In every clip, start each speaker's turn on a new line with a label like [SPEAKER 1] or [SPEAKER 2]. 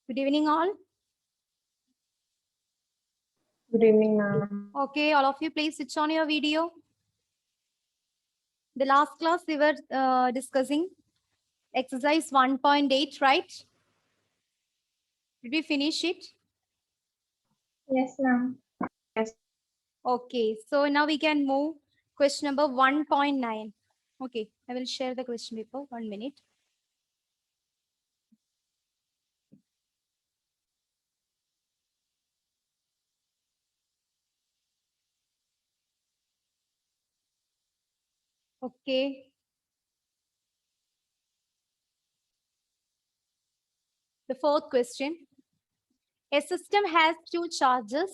[SPEAKER 1] Good evening, all.
[SPEAKER 2] Good evening, ma'am.
[SPEAKER 1] Okay, all of you, please switch on your video. The last class we were discussing exercise 1.8, right? Did we finish it?
[SPEAKER 2] Yes, ma'am. Yes.
[SPEAKER 1] Okay, so now we can move question number 1.9. Okay, I will share the question paper. 1 minute. Okay. The fourth question. A system has two charges,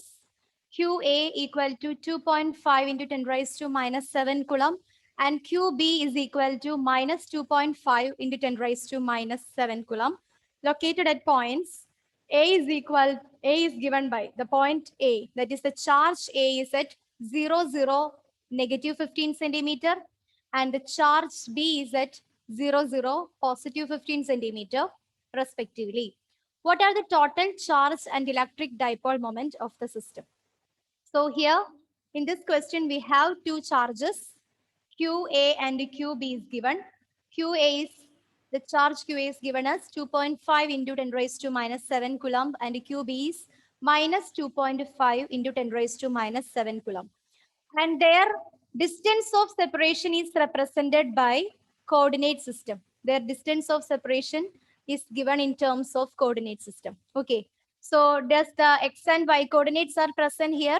[SPEAKER 1] QA equal to 2.5 into 10 raised to minus 7 coulomb and QB is equal to minus 2.5 into 10 raised to minus 7 coulomb, located at points A is given by the point A, that is the charge A is at 0, 0, negative 15 centimeter and the charge B is at 0, 0, positive 15 centimeter respectively. What are the total charge and electric dipole moment of the system? So here in this question, we have two charges, QA and QB is given. QA is, the charge QA is given as 2.5 into 10 raised to minus 7 coulomb and QB is minus 2.5 into 10 raised to minus 7 coulomb. And their distance of separation is represented by coordinate system. Their distance of separation is given in terms of coordinate system. Okay. So does the x and y coordinates are present here?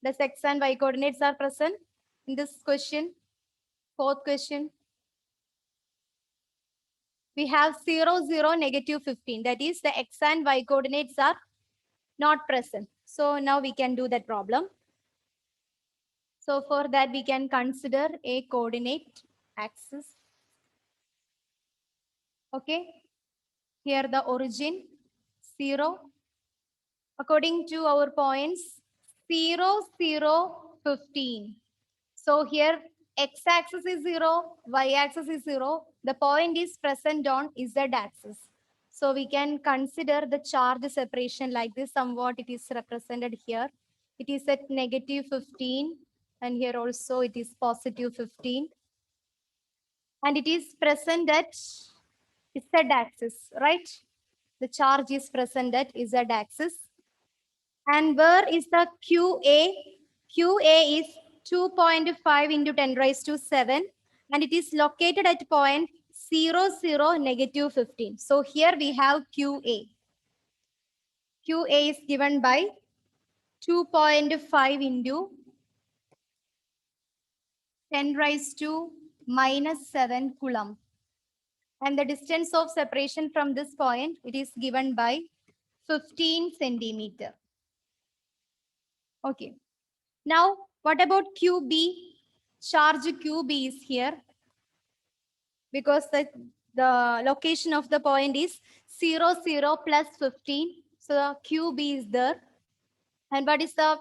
[SPEAKER 1] Does x and y coordinates are present in this question? Fourth question. We have 0, 0, negative 15. That is the x and y coordinates are not present. So now we can do that problem. So for that, we can consider a coordinate axis. Okay. Here the origin 0. According to our points 0, 0, 15. So here x-axis is 0, y-axis is 0. The point is present on z-axis. So we can consider the charge separation like this. Somewhat it is represented here. It is at negative 15 and here also it is positive 15. And it is present at z-axis, right? The charge is present at z-axis. And where is the QA? QA is 2.5 into 10 raised to 7. And it is located at point 0, 0, negative 15. So here we have QA. QA is given by 2.5 into 10 raised to minus 7 coulomb. And the distance of separation from this point, it is given by 15 centimeter. Okay. Now, what about QB? Charge QB is here because the location of the point is 0, 0 plus 15. So the QB is there. And what is the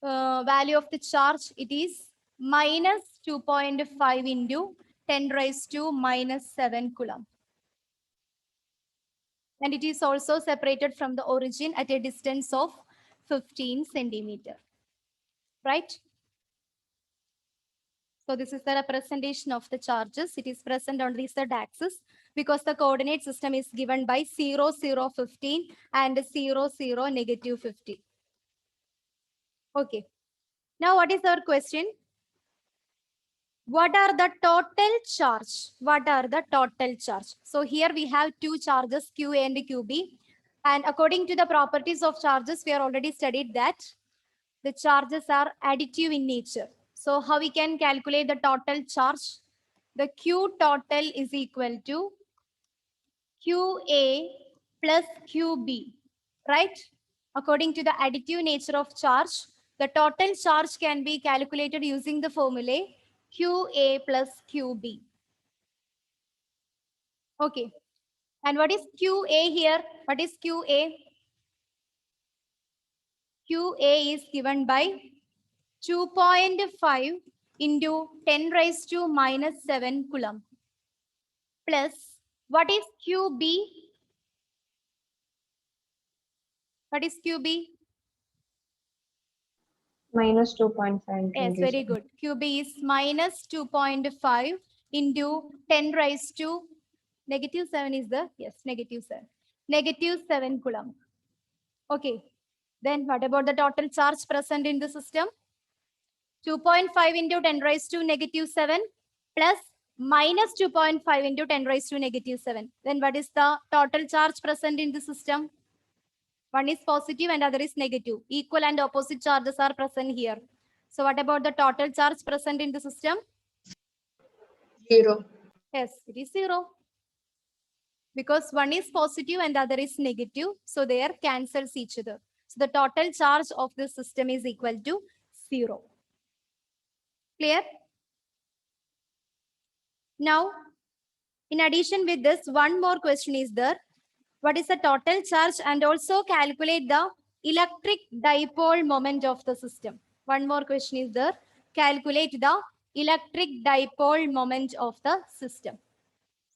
[SPEAKER 1] value of the charge? It is minus 2.5 into 10 raised to minus 7 coulomb. And it is also separated from the origin at a distance of 15 centimeter. Right? So this is the representation of the charges. It is present on the z-axis because the coordinate system is given by 0, 0, 15 and 0, 0, negative 15. Okay. Now what is our question? What are the total charge? What are the total charge? So here we have two charges, QA and QB. And according to the properties of charges, we are already studied that the charges are additive in nature. So how we can calculate the total charge? The Q total is equal to QA plus QB, right? According to the additive nature of charge, the total charge can be calculated using the formula QA plus QB. Okay. And what is QA here? What is QA? QA is given by 2.5 into 10 raised to minus 7 coulomb plus what is QB? What is QB?
[SPEAKER 2] minus 2.5
[SPEAKER 1] Yes,
[SPEAKER 2] into
[SPEAKER 1] very good. QB is minus 2.5 into 10 raised to negative 7 is the, yes, negative 7. Negative 7 coulomb. Okay. Then what about the total charge present in the system? 2.5 into 10 raised to negative 7 plus minus 2.5 into 10 raised to negative 7. Then what is the total charge present in the system? One is positive and other is negative. Equal and opposite charges are present here. So what about the total charge present in the system?
[SPEAKER 2] 0.
[SPEAKER 1] Yes, it is 0. Because one is positive and the other is negative. So they are cancels each other. So the total charge of the system is equal to 0. Clear? Now, in addition with this, one more question is there. What is the total charge and also calculate the electric dipole moment of the system. One more question is there. Calculate the electric dipole moment of the system.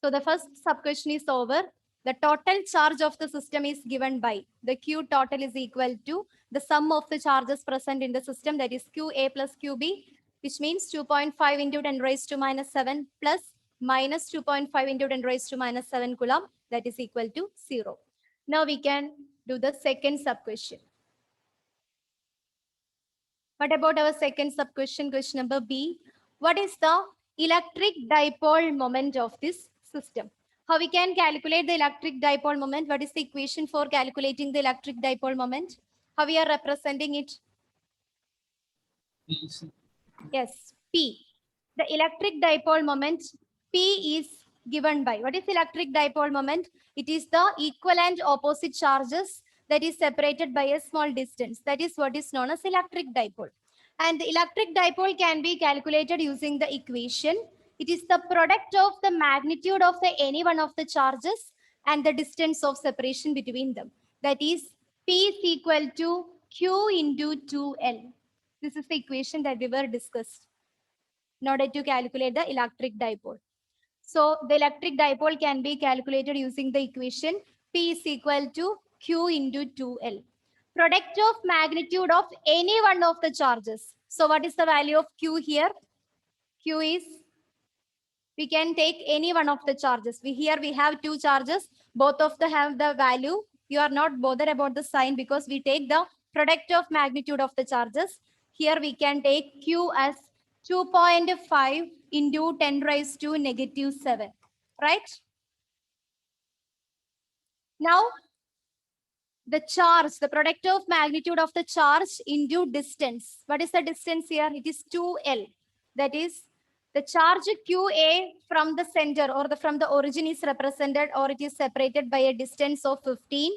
[SPEAKER 1] So the first sub question is over. The total charge of the system is given by the Q total is equal to the sum of the charges present in the system, that is QA plus QB, which means 2.5 into 10 raised to minus 7 plus minus 2.5 into 10 raised to minus 7 coulomb, that is equal to 0. Now we can do the second sub question. What about our second sub question, question number B? What is the electric dipole moment of this system? How we can calculate the electric dipole moment? What is the equation for calculating the electric dipole moment? How we are representing it? Yes, P. The electric dipole moment, P is given by, what is electric dipole moment? It is the equivalent opposite charges that is separated by a small distance. That is what is known as electric dipole. And the electric dipole can be calculated using the equation. It is the product of the magnitude of the any one of the charges and the distance of separation between them. That is P is equal to Q into 2L. This is the equation that we were discussed in order to calculate the electric dipole. So the electric dipole can be calculated using the equation P is equal to Q into 2L. Product of magnitude of any one of the charges. So what is the value of Q here? Q is, we can take any one of the charges. Here we have two charges. Both of them have the value. You are not bothered about the sign because we take the product of magnitude of the charges. Here we can take Q as 2.5 into 10 raised to negative 7. Right? Now, the charge, the product of magnitude of the charge into distance. What is the distance here? It is 2L. That is, the charge QA from the center or from the origin is represented or it is separated by a distance of 15.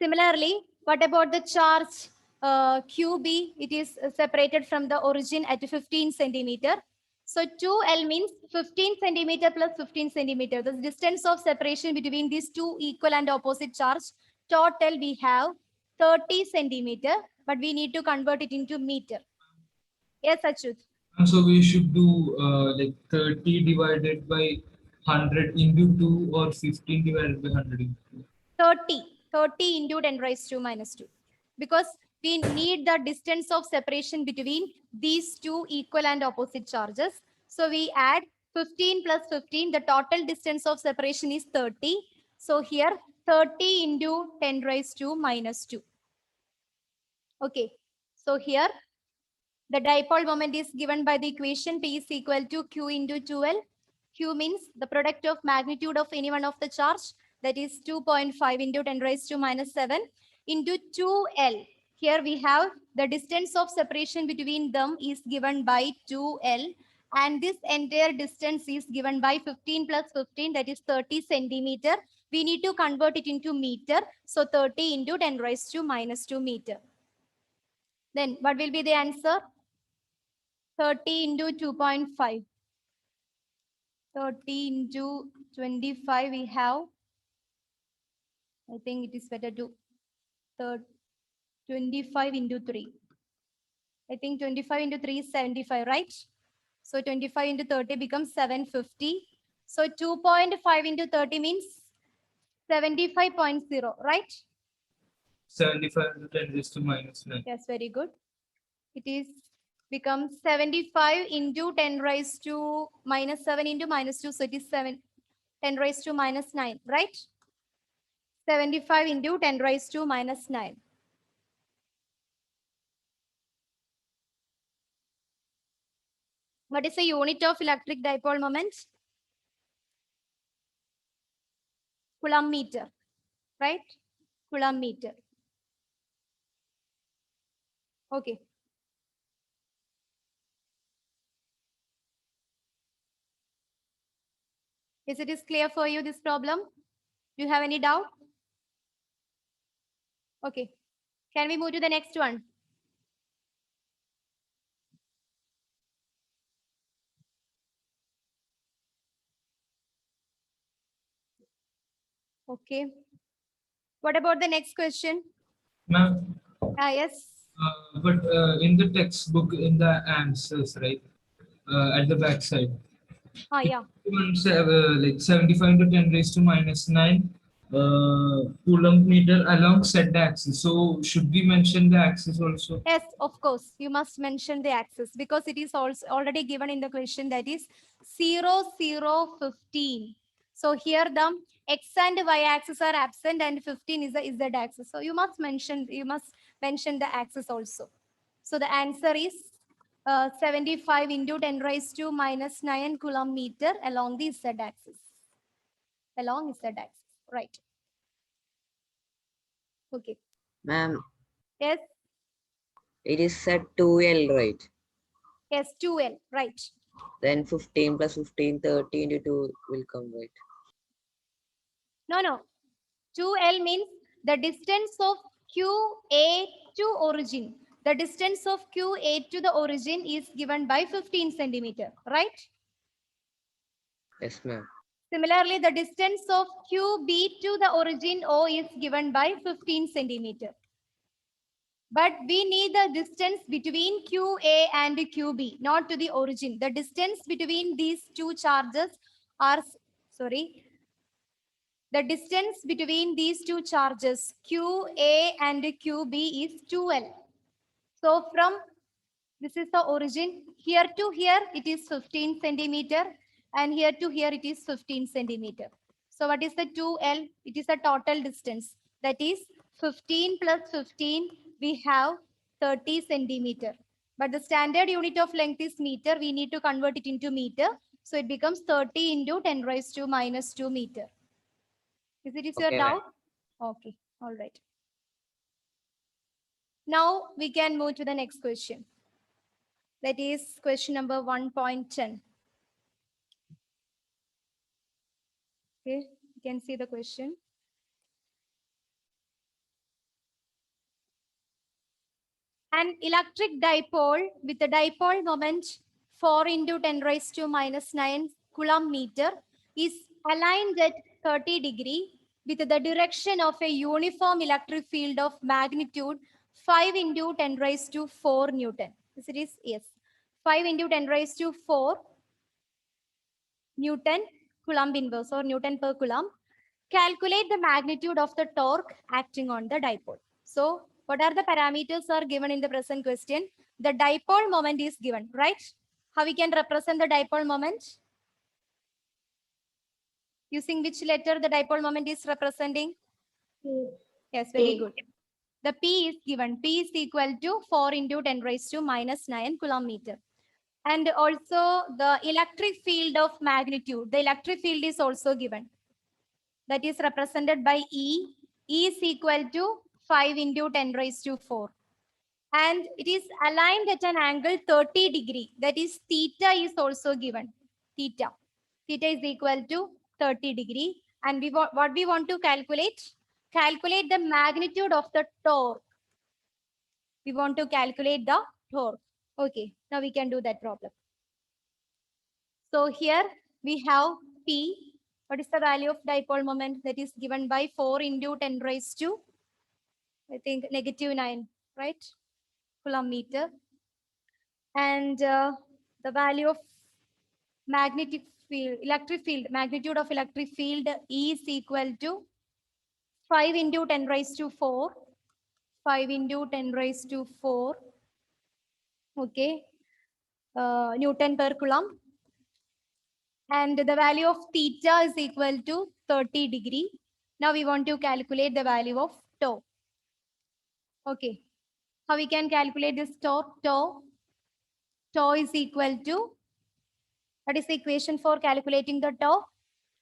[SPEAKER 1] Similarly, what about the charge QB? It is separated from the origin at 15 centimeter. So 2L means 15 centimeter plus 15 centimeter. The distance of separation between these two equal and opposite charge. Total we have 30 centimeter, but we need to convert it into meter. Yes, Achut.
[SPEAKER 3] And so we should do like 30 divided by 100 into 2 or 15 divided by 100 into 2.
[SPEAKER 1] 30 into 10 raised to minus 2. Because we need the distance of separation between these two equal and opposite charges. So we add 15 plus 15. The total distance of separation is 30. So here 30 into 10 raised to minus 2. Okay. So here the dipole moment is given by the equation P is equal to Q into 2L. Q means the product of magnitude of any one of the charge, that is 2.5 into 10 raised to minus 7 into 2L. Here we have the distance of separation between them is given by 2L, and this entire distance is given by 15 plus 15, that is 30 centimeter. We need to convert it into meter. So 30 into 10 raised to minus 2 meter. Then what will be the answer? 30 into 2.5. 30 into 25 we have. I think it is better to 25 into 3. I think 25 into 3 is 75, right? So 25 into 30 becomes 750. So 2.5 into 30 means 75.0, right?
[SPEAKER 3] 75 into 10 raised to minus 9.
[SPEAKER 1] Yes, very good. It is becomes 75 into 10 raised to minus 7 into minus 2. So it is 10 raised to minus 9, right? 75 into 10 raised to minus 9. What is the unit of electric dipole moment? Coulomb meter, right? Coulomb meter. Okay. Is it is clear for you, this problem? Do you have any doubt? Okay. Can we move to the next one? Okay. What about the next question?
[SPEAKER 3] Ma'am,
[SPEAKER 1] Yes.
[SPEAKER 3] but in the textbook, in the answers, right, at the back side,
[SPEAKER 1] Yeah.
[SPEAKER 3] like 75 into 10 raised to minus 9 Coulomb meter along said axis. So should we mention the axis also?
[SPEAKER 1] Yes, of course. You must mention the axis because it is also already given in the question, that is 0, 0, 15. So here the x and y axis are absent and 15 is the z axis. So you must mention the axis also. So the answer is 75 into 10 raised to minus 9 Coulomb meter along the z axis. Along z axis, right? Okay.
[SPEAKER 4] Ma'am,
[SPEAKER 1] Yes,
[SPEAKER 4] it is set 2L, right?
[SPEAKER 1] yes, 2L, right?
[SPEAKER 4] Then 15 plus 15, 30 into 2 will come, right?
[SPEAKER 1] No. 2L means the distance of QA to origin. The distance of QA to the origin is given by 15 centimeter, right?
[SPEAKER 4] Yes, ma'am.
[SPEAKER 1] Similarly, the distance of QB to the origin O is given by 15 centimeter. But we need the distance between QA and QB, not to the origin. The distance between these two charges are, the distance between these two charges, QA and QB, is 2L. So from, this is the origin, here to here it is 15 centimeter and here to here it is 15 centimeter. So what is the 2L? It is the total distance. That is 15 plus 15, we have 30 centimeter. But the standard unit of length is meter. We need to convert it into meter. So it becomes 30 into 10 raised to minus 2 meter. Is it your
[SPEAKER 4] Okay, ma'am.
[SPEAKER 1] doubt? Okay, all right. Now we can move to the next question. That is question number 1.10. Okay, you can see the question. An electric dipole with a dipole moment 4 into 10 raised to minus 9 Coulomb meter is aligned at 30 degree with the direction of a uniform electric field of magnitude 5 into 10 raised to 4 Newton. This is yes. 5 into 10 raised to 4 Newton Coulomb inverse or Newton per Coulomb. Calculate the magnitude of the torque acting on the dipole. So what are the parameters are given in the present question? The dipole moment is given, right? How we can represent the dipole moment? Using which letter the dipole moment is representing? Yes, very good. The P is given. P is equal to 4 into 10 raised to minus 9 Coulomb meter. And also the electric field of magnitude. The electric field is also given. That is represented by E. E is equal to 5 into 10 raised to 4. And it is aligned at an angle 30 degree. That is theta is also given. Theta. Theta is equal to 30 degree. And what we want to calculate? Calculate the magnitude of the torque. We want to calculate the torque. Okay, now we can do that problem. So here we have P. What is the value of dipole moment? That is given by 4 into 10 raised to, I think, -9, right? Coulomb meter. And the value of magnetic field, electric field, magnitude of electric field is equal to 5 into 10 raised to 4. 5 into 10 raised to 4. Okay. Newton per coulomb. And the value of theta is equal to 30 degree. Now we want to calculate the value of tau. Okay. How we can calculate this tau? Tau is equal to, what is the equation for calculating the tau?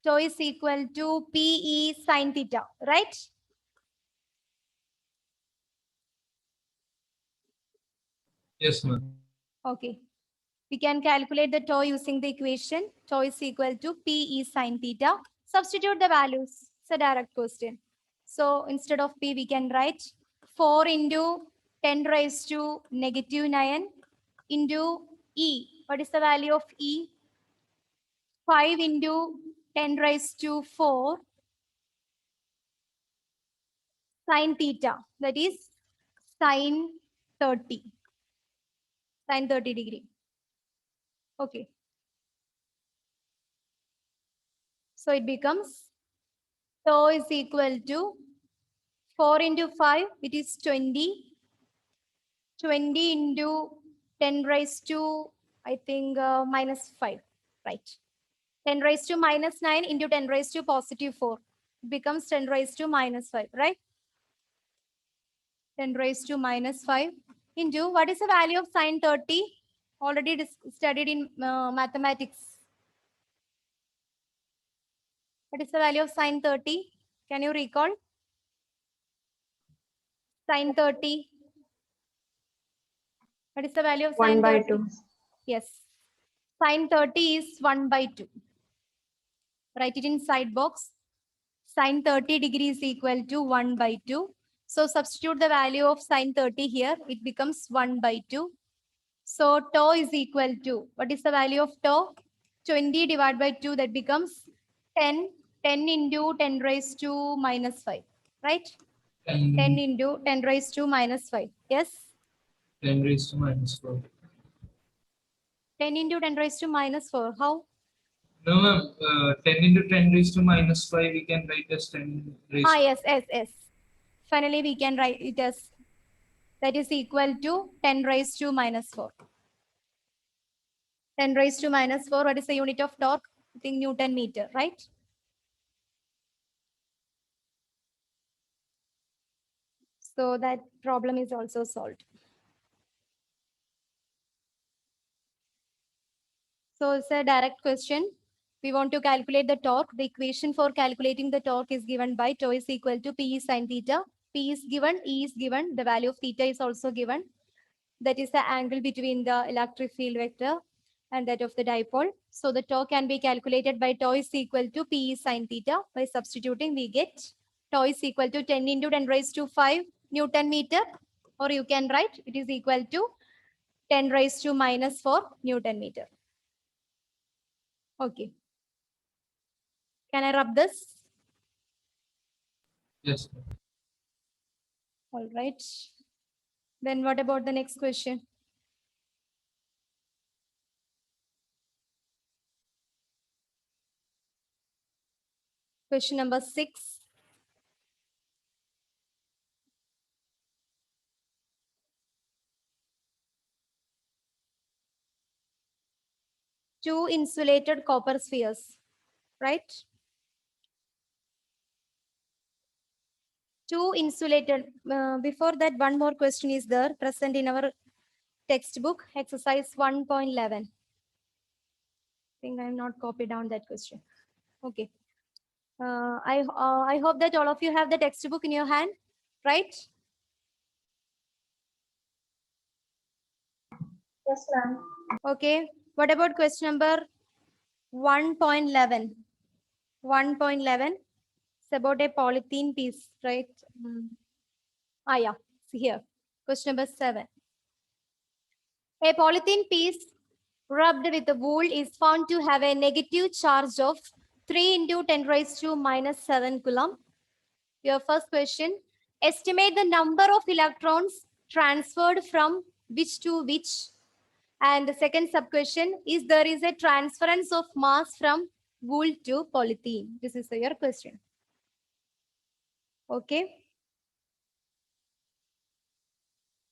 [SPEAKER 1] Tau is equal to PE sine theta, right?
[SPEAKER 3] Yes, ma'am.
[SPEAKER 1] Okay. We can calculate the tau using the equation. Tau is equal to PE sine theta. Substitute the values. It's a direct question. So instead of P, we can write 4 into 10 raised to negative 9 into E. What is the value of E? 5 into 10 raised to 4 sine theta. That is sine 30. Sine 30 degree. Okay. So it becomes tau is equal to 4 into 5, it is 20. 20 into 10 raised to, I think, minus 5, right? 10 raised to minus 9 into 10 raised to positive 4. It becomes 10 raised to minus 5, right? 10 raised to minus 5 into, what is the value of sine 30? Already studied in mathematics. What is the value of sine 30? Can you recall? Sine 30. What is the value of
[SPEAKER 2] 1
[SPEAKER 1] sine
[SPEAKER 2] by
[SPEAKER 1] 30?
[SPEAKER 2] 2.
[SPEAKER 1] Yes. Sine 30 is 1 by 2. Write it in side box. Sine 30 degrees equal to 1 by 2. So substitute the value of sine 30 here. It becomes 1 by 2. So tau is equal to, what is the value of tau? 20 divided by 2, that becomes 10. 10 into 10 raised to minus 5, right? 10
[SPEAKER 3] 10,
[SPEAKER 1] into 10 raised to minus 5. Yes?
[SPEAKER 3] 10 raised to minus 4.
[SPEAKER 1] 10 into 10 raised to minus 4. How?
[SPEAKER 3] No, ma'am. 10 into 10 raised to minus 5, we can write as 10 raised
[SPEAKER 1] Ah,
[SPEAKER 3] to.
[SPEAKER 1] yes. Finally, we can write it as, that is equal to 10 raised to minus 4. 10 raised to minus 4, what is the unit of torque? I think Newton meter, right? So that problem is also solved. So it's a direct question. We want to calculate the torque. The equation for calculating the torque is given by tau is equal to P sine theta. P is given, E is given, the value of theta is also given. That is the angle between the electric field vector and that of the dipole. So the torque can be calculated by tau is equal to P sine theta. By substituting, we get tau is equal to 10 into 10 raised to 5 Newton meter, or you can write it is equal to 10 raised to minus 4 Newton meter. Okay. Can I rub this?
[SPEAKER 3] Yes, ma'am.
[SPEAKER 1] All right. Then what about the next question? Question number 6. Two insulated copper spheres, right? Two insulated, before that, one more question is there present in our textbook, exercise 1.11. I think I have not copied down that question. Okay. I hope that all of you have the textbook in your hand, right?
[SPEAKER 2] Yes, ma'am.
[SPEAKER 1] Okay. What about question number 1.11? 1.11. It's about a polythene piece, right? Ah, yeah. See here. Question number 7. A polythene piece rubbed with the wool is found to have a negative charge of 3 into 10 raised to minus 7 coulomb. Your first question, estimate the number of electrons transferred from which to which. And the second sub question is there is a transference of mass from wool to polythene. This is your question. Okay.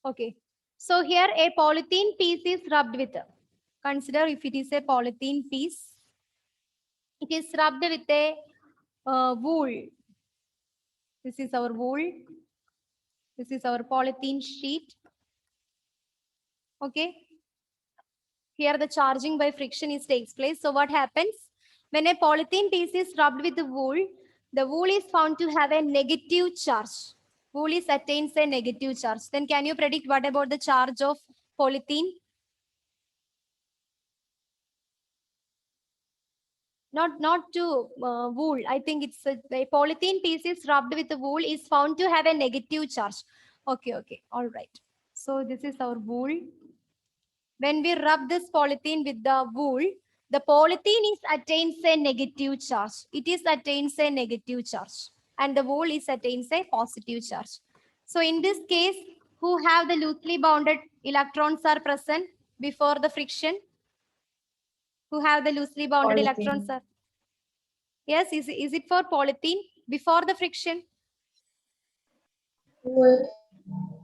[SPEAKER 1] Okay. So here a polythene piece is rubbed with. Consider if it is a polythene piece. It is rubbed with a wool. This is our wool. This is our polythene sheet. Okay. Here the charging by friction is takes place. So what happens? When a polythene piece is rubbed with the wool is found to have a negative charge. Wool is attains a negative charge. Then can you predict what about the charge of polythene? Not to wool. I think it's a polythene piece is rubbed with the wool is found to have a negative charge. Okay. All right. So this is our wool. When we rub this polythene with the wool, the polythene is attains a negative charge. It is attains a negative charge, and the wool is attains a positive charge. So in this case, who have the loosely bounded electrons are present before the friction? Who have the loosely bounded
[SPEAKER 2] Polythene.
[SPEAKER 1] electrons are? Yes, is it for polythene before the friction?
[SPEAKER 2] Wool.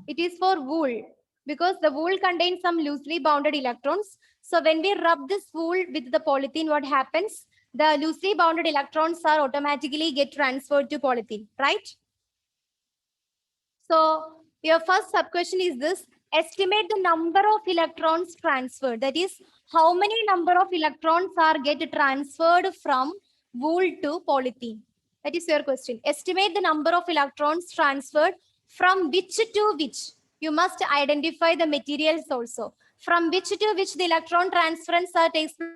[SPEAKER 1] It is for wool because the wool contains some loosely bounded electrons. So when we rub this wool with the polythene, what happens? The loosely bounded electrons are automatically get transferred to polythene, right? So your first sub question is this: estimate the number of electrons transferred. That is, how many number of electrons are get transferred from wool to polythene? That is your question. Estimate the number of electrons transferred from which to which. You must identify the materials also. From which to which the electron transference takes place.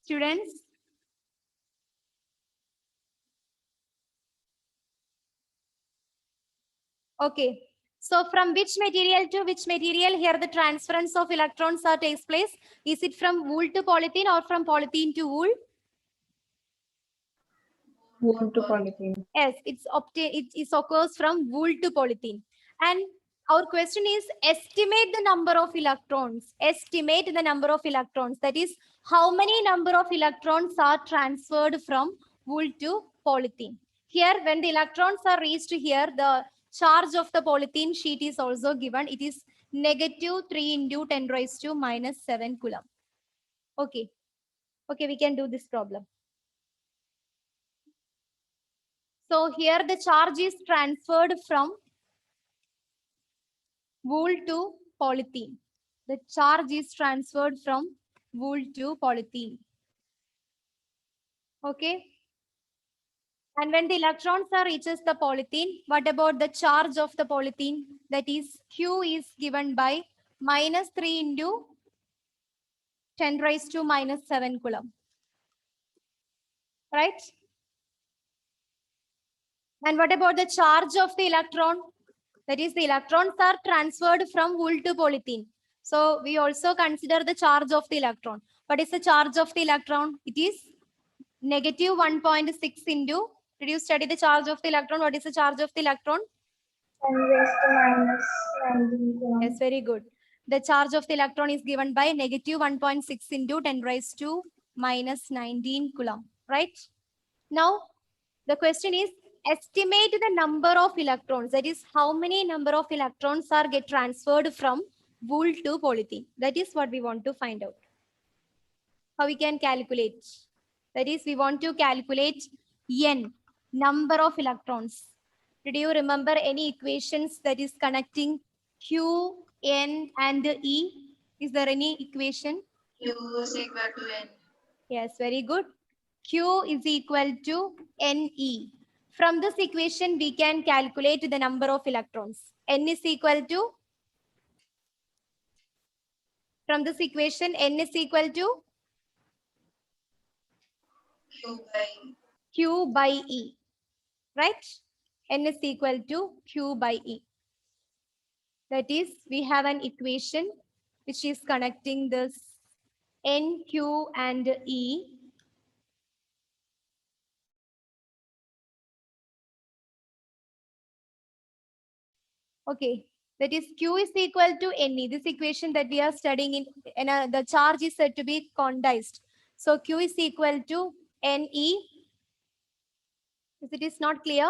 [SPEAKER 1] Students, okay. So from which material to which material here the transference of electrons takes place? Is it from wool to polythene or from polythene to wool?
[SPEAKER 2] Wool to polythene.
[SPEAKER 1] Yes, it occurs from wool to polythene. And our question is estimate the number of electrons. Estimate the number of electrons. That is, how many number of electrons are transferred from wool to polythene. Here, when the electrons are reached here, the charge of the polythene sheet is also given. It is negative 3 into 10 raised to minus 7 coulomb. Okay. Okay, we can do this problem. So here the charge is transferred from wool to polythene. The charge is transferred from wool to polythene. Okay. And when the electrons are reaches the polythene, what about the charge of the polythene? That is Q is given by minus 3 into 10 raised to minus 7 coulomb. Right? And what about the charge of the electron? That is, the electrons are transferred from wool to polythene. So we also consider the charge of the electron. What is the charge of the electron? It is negative 1.6 into, did you study the charge of the electron? What is the charge of the electron?
[SPEAKER 2] 10 raised to minus 19 coulomb.
[SPEAKER 1] Yes, very good. The charge of the electron is given by negative 1.6 into 10 raised to minus 19 coulomb, right? Now, the question is, estimate the number of electrons. That is, how many number of electrons are get transferred from wool to polythene. That is what we want to find out. How we can calculate. That is, we want to calculate N, number of electrons. Did you remember any equations that is connecting Q, N, and E? Is there any equation?
[SPEAKER 2] Q is equal to N.
[SPEAKER 1] Yes, very good. Q is equal to Ne. From this equation, we can calculate the number of electrons. N is equal to, from this equation, N is equal to Q by E, right? N is equal to Q by E. That is, we have an equation which is connecting this N, Q, and E. Okay, that is Q is equal to Ne. This equation that we are studying in the charge is said to be condensed. So Q is equal to Ne. If it is not clear,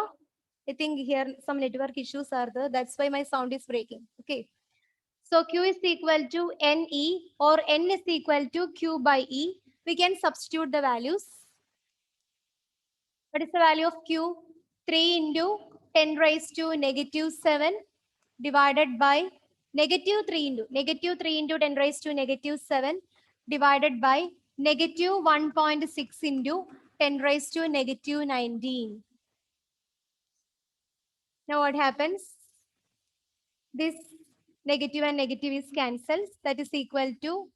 [SPEAKER 1] I think here some network issues are there. That's why my sound is breaking. Okay. So Q is equal to Ne or N is equal to Q by E. We can substitute the values. What is the value of Q? 3 into 10 raised to negative 7 divided by negative 3 into 10 raised to negative 7 divided by negative 1.6 into 10 raised to negative 19. Now what happens? This negative and negative is cancelled. That is equal to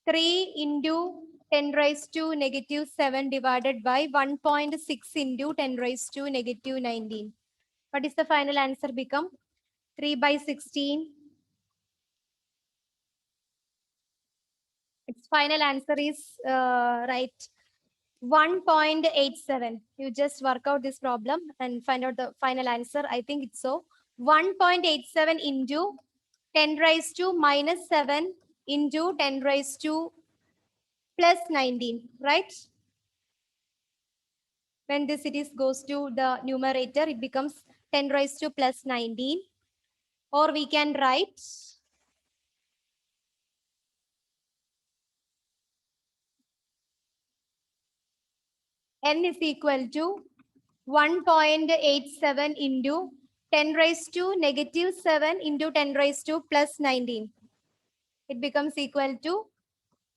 [SPEAKER 1] 3 into 10 raised to negative 7 divided by 1.6 into 10 raised to negative 19. What is the final answer become? 3 by 16. Its final answer is right 1.87. You just work out this problem and find out the final answer. I think it's so. 1.87 into 10 raised to minus 7 into 10 raised to plus 19, right? When this it is goes to the numerator, it becomes 10 raised to plus 19. Or we can write n is equal to 1.87 into 10 raised to negative 7 into 10 raised to plus 19. It becomes equal to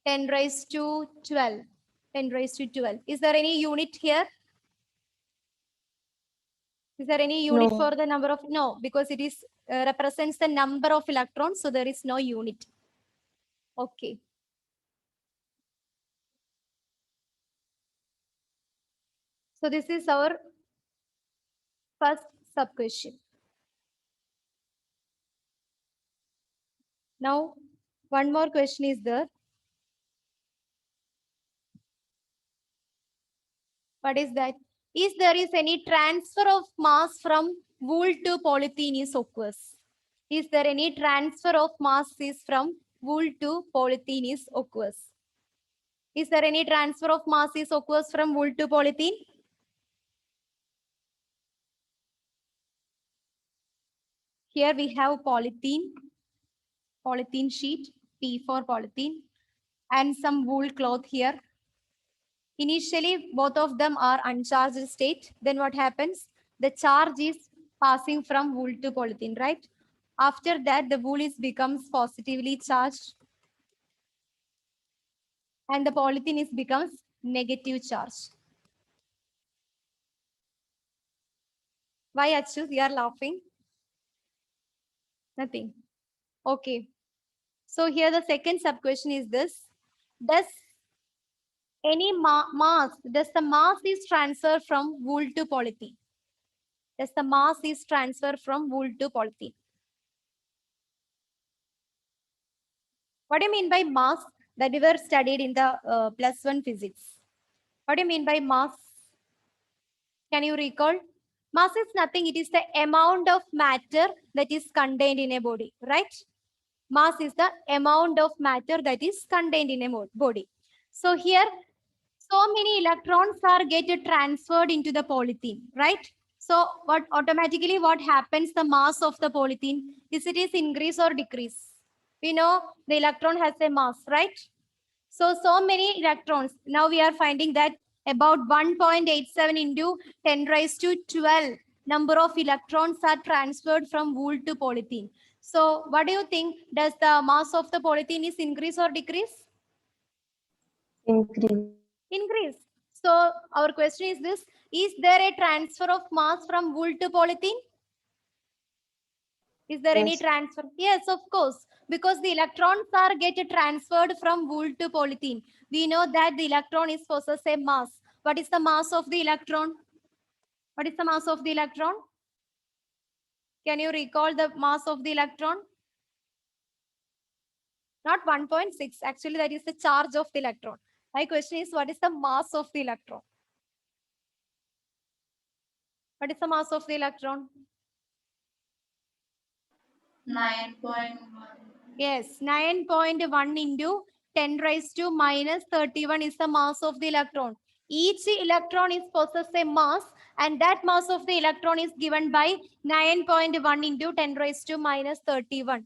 [SPEAKER 1] 10 raised to 12. 10 raised to 12. Is there any unit here? Is there any unit
[SPEAKER 2] No.
[SPEAKER 1] for the number of? No, because it is represents the number of electrons, so there is no unit. Okay. So this is our first sub question. Now, one more question is there. What is that? Is there is any transfer of mass from wool to polythene is occurs? Is there any transfer of mass is from wool to polythene is occurs? Is there any transfer of mass is occurs from wool to polythene? Here we have polythene sheet, P for polythene, and some wool cloth here. Initially, both of them are uncharged state. Then what happens? The charge is passing from wool to polythene, right? After that, the wool is becomes positively charged and the polythene is becomes negative charge. Why, Achu? You are laughing? Nothing. Okay. So here the second sub question is this. Does any mass, does the mass is transferred from wool to polythene? Does the mass is transferred from wool to polythene? What do you mean by mass that we were studied in the +1 physics? What do you mean by mass? Can you recall? Mass is nothing. It is the amount of matter that is contained in a body, right? Mass is the amount of matter that is contained in a body. So here, so many electrons are get transferred into the polythene, right? So what automatically what happens? The mass of the polythene is it is increase or decrease? We know the electron has a mass, right? So many electrons. Now we are finding that about 1.87 into 10 raised to 12 number of electrons are transferred from wool to polythene. So what do you think? Does the mass of the polythene is increase or decrease?
[SPEAKER 2] Increase.
[SPEAKER 1] Increase. So our question is this: is there a transfer of mass from wool to polythene? Is there any
[SPEAKER 2] Yes.
[SPEAKER 1] transfer? Yes, of course, because the electrons are get transferred from wool to polythene. We know that the electron is possess a mass. What is the mass of the electron? What is the mass of the electron? Can you recall the mass of the electron? Not 1.6. Actually, that is the charge of the electron. My question is, what is the mass of the electron? What is the mass of the electron?
[SPEAKER 2] 9.1.
[SPEAKER 1] Yes, 9.1 into 10 raised to minus 31 is the mass of the electron. Each electron is possess a mass, and that mass of the electron is given by 9.1 into 10 raised to minus 31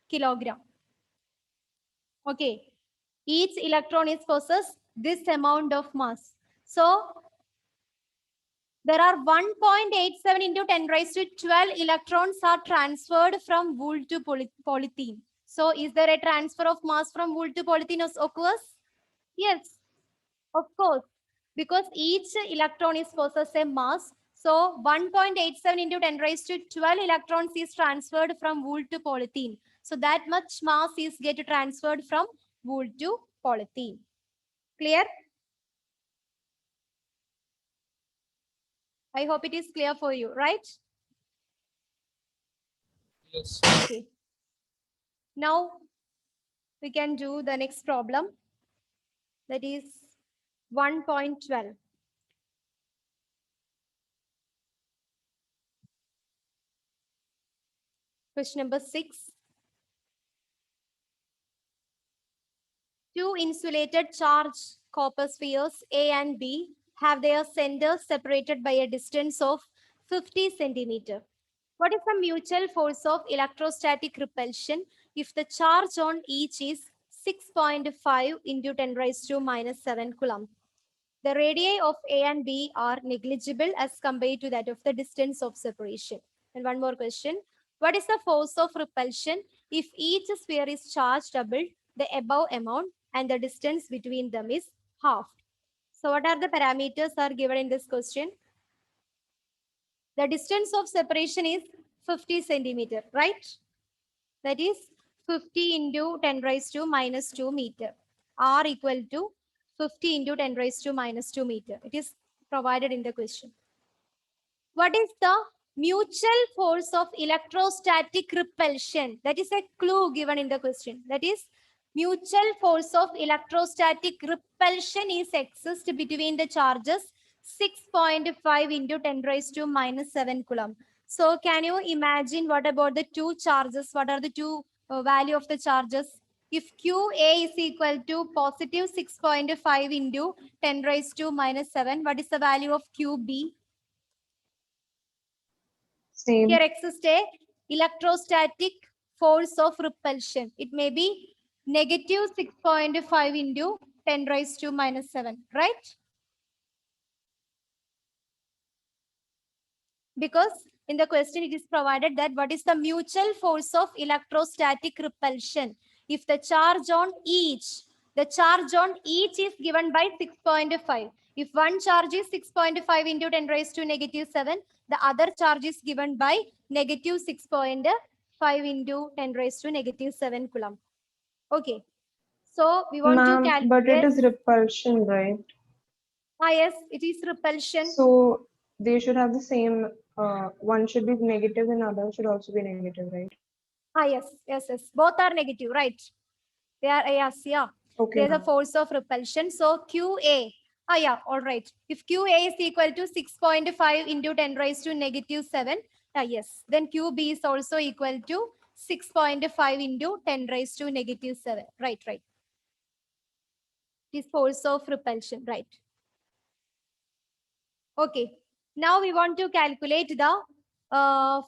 [SPEAKER 1] kilogram. Okay, each electron is possess this amount of mass. So there are 1.87 into 10 raised to 12 electrons are transferred from wool to polythene. So is there a transfer of mass from wool to polythene occurs? Yes, of course, because each electron is possess a mass. So 1.87 into 10 raised to 12 electrons is transferred from wool to polythene. So that much mass is get transferred from wool to polythene. Clear? I hope it is clear for you, right?
[SPEAKER 3] Yes.
[SPEAKER 1] Okay. Now we can do the next problem. That is 1.12. Question number 6. Two insulated charged copper spheres A and B have their centers separated by a distance of 50 centimeter. What is the mutual force of electrostatic repulsion if the charge on each is 6.5 into 10 raised to minus 7 coulomb? The radii of A and B are negligible as compared to that of the distance of separation. And one more question. What is the force of repulsion if each sphere is charged double the above amount and the distance between them is half? So what are the parameters are given in this question? The distance of separation is 50 centimeter, right? That is 50 into 10 raised to minus 2 meter. R equal to 50 into 10 raised to minus 2 meter. It is provided in the question. What is the mutual force of electrostatic repulsion? That is a clue given in the question. That is mutual force of electrostatic repulsion is exist between the charges 6.5 into 10 raised to minus 7 coulomb. So can you imagine what about the two charges? What are the two value of the charges? If QA is equal to positive 6.5 into 10 raised to minus 7, what is the value of QB?
[SPEAKER 2] Same.
[SPEAKER 1] Here exists a electrostatic force of repulsion. It may be negative 6.5 into 10 raised to minus 7, right? Because in the question it is provided that what is the mutual force of electrostatic repulsion if the charge on each is given by 6.5. If one charge is 6.5 into 10 raised to negative 7, the other charge is given by negative 6.5 into 10 raised to negative 7 coulomb. Okay, so we want to
[SPEAKER 2] Ma'am, but it
[SPEAKER 1] calculate.
[SPEAKER 2] is repulsion, right?
[SPEAKER 1] Yes, it is repulsion.
[SPEAKER 2] So they should have the same, one should be negative and other should also be negative, right?
[SPEAKER 1] Yes. Both are negative, right? They are, yes, yeah.
[SPEAKER 2] Okay,
[SPEAKER 1] There's a
[SPEAKER 2] ma'am.
[SPEAKER 1] force of repulsion. So QA, yeah, all right. If QA is equal to 6.5 into 10 raised to negative 7, yes, then QB is also equal to 6.5 into 10 raised to negative 7. Right. It is force of repulsion, right? Okay. Now we want to calculate the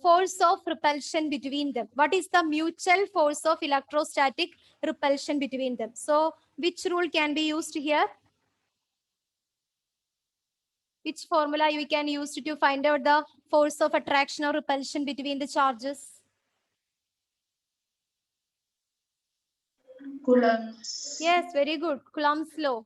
[SPEAKER 1] force of repulsion between them. What is the mutual force of electrostatic repulsion between them? So which rule can be used here? Which formula we can use to find out the force of attraction or repulsion between the charges?
[SPEAKER 2] Coulombs.
[SPEAKER 1] Yes, very good. Coulomb's law.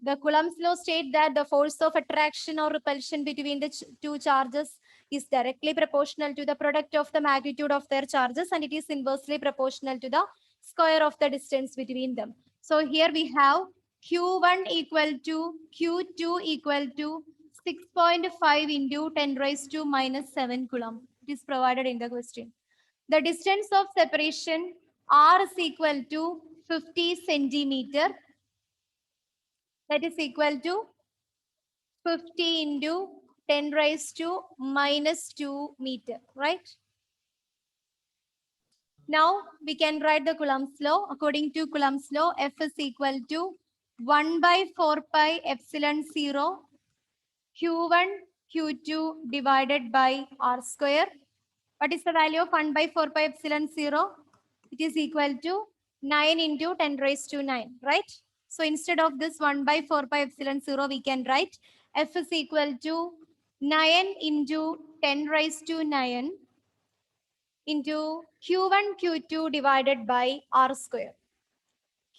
[SPEAKER 1] The Coulomb's law states that the force of attraction or repulsion between the two charges is directly proportional to the product of the magnitude of their charges, and it is inversely proportional to the square of the distance between them. So here we have Q1 equal to Q2 equal to 6.5 into 10 raised to minus 7 coulomb. It is provided in the question. The distance of separation R is equal to 50 centimeter. That is equal to 50 into 10 raised to minus 2 meter, right? Now we can write the Coulomb's law. According to Coulomb's law, F is equal to 1 by 4 pi epsilon 0 Q1 Q2 divided by R square. What is the value of 1 by 4 pi epsilon 0? It is equal to 9 into 10 raised to 9, right? So instead of this 1 by 4 pi epsilon 0, we can write F is equal to 9 into 10 raised to 9 into Q1 Q2 divided by R square.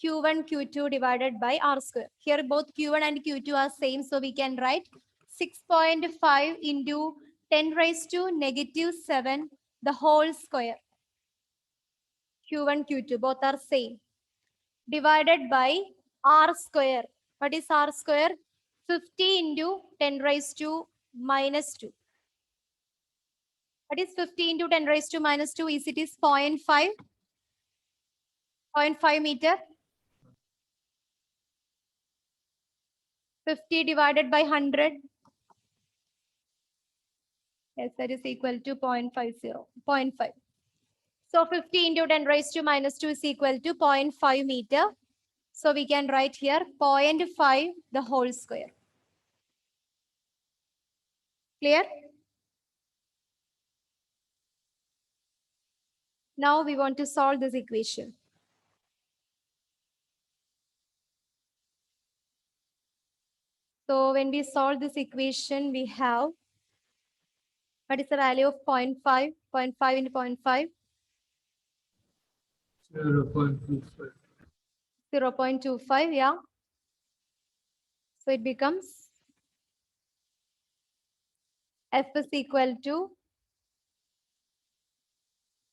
[SPEAKER 1] Q1 Q2 divided by R square. Here both Q1 and Q2 are same, so we can write 6.5 into 10 raised to negative 7 the whole square. Q1 Q2 both are same, divided by R square. What is R square? 50 into 10 raised to minus 2. What is 50 into 10 raised to minus 2? Is it is 0.5? 0.5 meter. 50 divided by 100. Yes, that is equal to 0.50, 0.5. So 50 into 10 raised to minus 2 is equal to 0.5 meter. So we can write here 0.5 the whole square. Clear? Now we want to solve this equation. So when we solve this equation, we have, what is the value of 0.5? 0.5 into 0.5?
[SPEAKER 3] 0.25.
[SPEAKER 1] 0.25, yeah. So it becomes F is equal to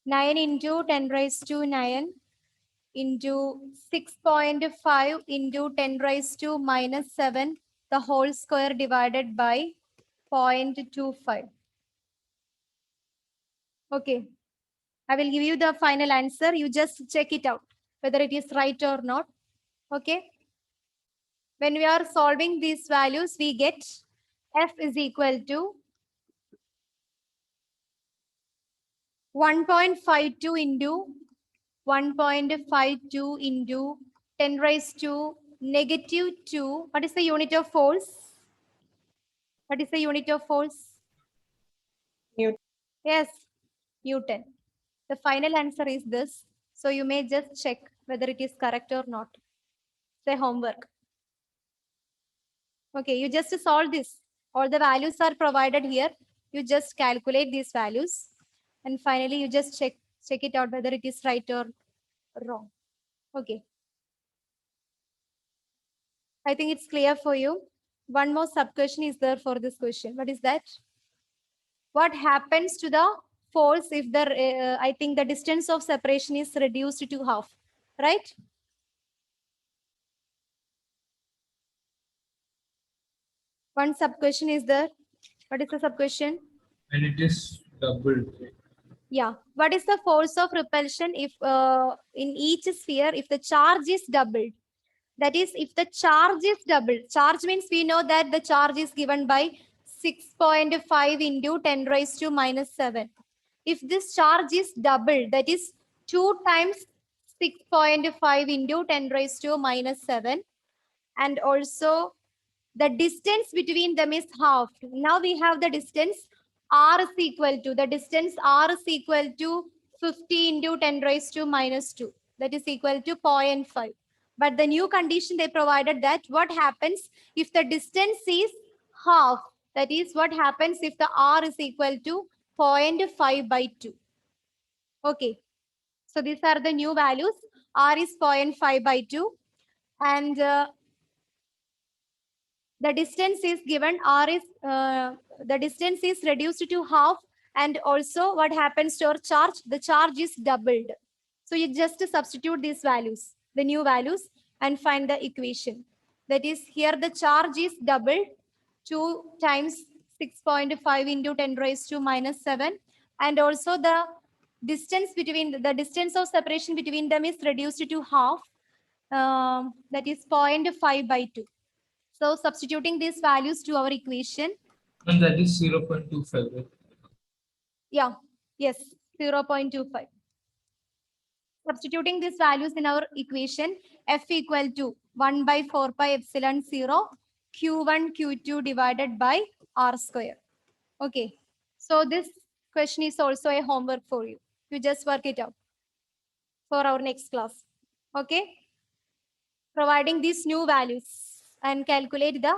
[SPEAKER 1] 9 into 10 raised to 9 into 6.5 into 10 raised to minus 7 the whole square divided by 0.25. Okay, I will give you the final answer. You just check it out whether it is right or not. Okay, when we are solving these values, we get F is equal to 1.52 into 1.52 into 10 raised to negative 2. What is the unit of force? What is the unit of force?
[SPEAKER 2] Newton.
[SPEAKER 1] Yes, Newton. The final answer is this. So you may just check whether it is correct or not. Say homework. Okay, you just solve this. All the values are provided here. You just calculate these values. And finally, you just check it out whether it is right or wrong. Okay. I think it's clear for you. One more sub question is there for this question. What is that? What happens to the force if the I think the distance of separation is reduced to half, right? One sub question is there. What is the sub question?
[SPEAKER 3] And it is doubled.
[SPEAKER 1] Yeah. What is the force of repulsion if in each sphere if the charge is doubled? That is, if the charge is doubled. Charge means we know that the charge is given by 6.5 into 10 raised to minus 7. If this charge is doubled, that is 2 times 6.5 into 10 raised to minus 7. And also the distance between them is half. Now we have the distance R is equal to, the distance R is equal to 50 into 10 raised to minus 2. That is equal to 0.5. But the new condition they provided that what happens if the distance is half? That is what happens if the R is equal to 0.5 by 2. Okay. So these are the new values. R is 0.5 by 2. And the distance is given, R is, the distance is reduced to half. And also what happens to our charge? The charge is doubled. So you just substitute these values, the new values, and find the equation. That is, here the charge is doubled, 2 times 6.5 into 10 raised to minus 7. And also the distance between, the distance of separation between them is reduced to half. That is 0.5 by 2. So substituting these values to our equation.
[SPEAKER 3] And that is 0.25. Right?
[SPEAKER 1] Yeah, yes, 0.25. Substituting these values in our equation, F equal to 1 by 4 pi epsilon 0 Q1 Q2 divided by R square. Okay. So this question is also a homework for you. You just work it out for our next class. Okay. Providing these new values and calculate the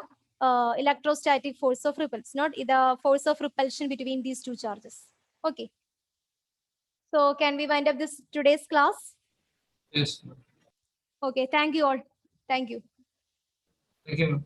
[SPEAKER 1] electrostatic force of repulsion, not the force of repulsion between these two charges. Okay. So can we wind up this today's class?
[SPEAKER 3] Yes, ma'am.
[SPEAKER 1] Okay. Thank you all. Thank you.
[SPEAKER 3] Thank you, ma'am.